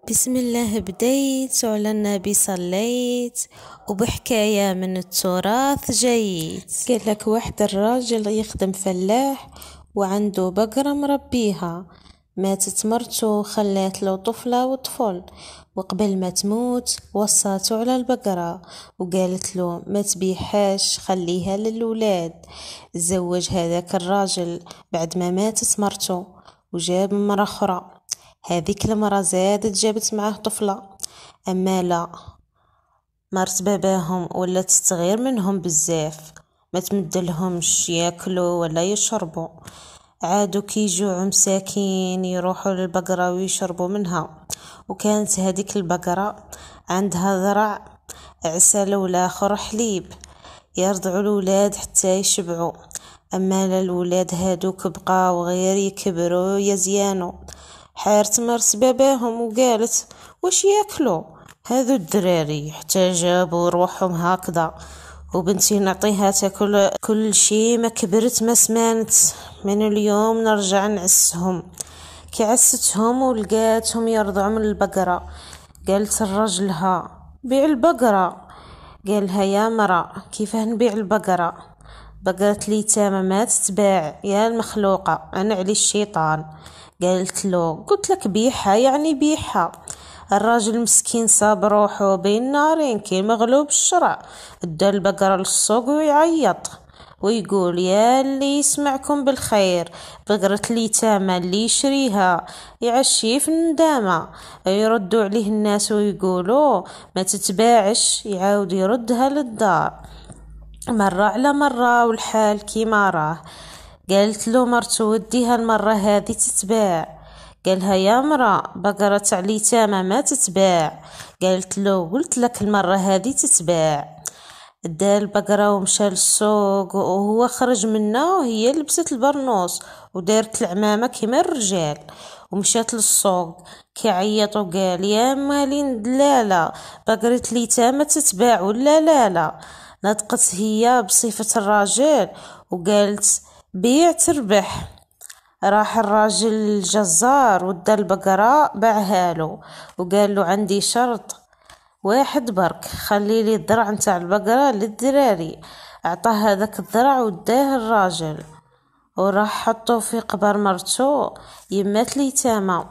بسم الله بديت وعلى النبي صليت وبحكاية من التراث جيت. قال لك واحد الراجل يخدم فلاح وعنده بقرة مربيها، ماتت مرته خلات له طفلة وطفل، وقبل ما تموت وصاته على البقرة وقالت له ما تبيحاش خليها للولاد. تزوج هذاك الراجل بعد ما ماتت مرته وجاب مرة أخرى، هذيك المرة زادت جابت معاه طفلة، أما لا مرت باباهم ولا تستغير منهم بزاف، ما تمدلهمش ياكلوا ولا يشربوا، عادوا كي يجوعوا مساكين يروحوا للبقرة ويشربوا منها. وكانت هذيك البقرة عندها ذرع عسل والاخر حليب، يرضعوا الولاد حتى يشبعوا، اما الولاد هادوك بقاو غير يكبروا يزيانوا. حارت مرت باباهم وقالت واش ياكلوا هذو الدراري حتى جابوا روحهم هكذا، وبنتي نعطيها تاكل كل شي، ما كبرت ما سمانت، من اليوم نرجع نعسهم. كي عستهم ولقاتهم يرضعوا من البقرة، قالت الرجل ها بيع البقرة. قالها يا مرا كيفاه نبيع البقرة؟ بقرة اليتامى ما تتباع يا المخلوقة، انا علي الشيطان. قالت له قلت لك بيحها يعني بيحها. الراجل مسكين صاب روحه بين نارين كي مغلوب الشرع، ادى البقرة للسوق ويعيط ويقول يا اللي يسمعكم بالخير، بقرة اليتامى اللي يشريها يعشيه في الندامة. يردوا عليه الناس ويقولوا ما تتباعش، يعاود يردها للدار مرة على مرة والحال كيما راه. قالت له مرتو وديها المرة هذه تتباع. قالها يا مرا بقرة تاع اليتامى ما تتباع. قالت له قلت لك المرة هذه تتباع. دا البقرة ومشى للسوق وهو خرج منه وهي لبست البرنوس ودارت العمامة كيما الرجال ومشات للسوق. كي عيط وقال يا مالين دلالة بقرة اليتامى تتباع ولا لا؟ نطقت هي بصفة الراجل وقالت بيع تربح. راح الراجل الجزار ودا البقرة باعها له وقال له عندي شرط واحد برك، خلي لي الذرع نتاع البقرة للدراري. اعطاه هذاك الذرع وداه الراجل وراح حطوه في قبر مرتو يمات اليتامى.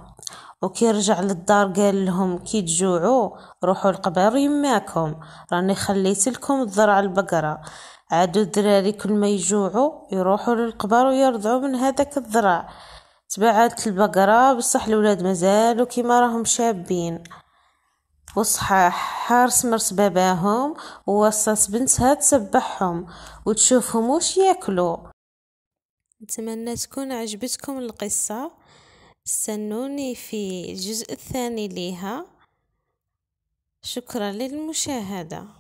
وكي رجع للدار قال لهم كي تجوعوا روحوا لقبر يماكم، راني خليت لكم الذرع البقرة. عادوا الدراري كل ما يجوعوا يروحوا للقبر ويرضعوا من هذاك الذرع. تبعت البقرة بصح الولاد مازالوا كيما راهم شابين. وصحاح حارس مرت باباهم ووصت بنتها تسبحهم وتشوفهم واش ياكلوا. نتمنى تكون عجبتكم القصة، استنوني في الجزء الثاني ليها. شكرا للمشاهدة.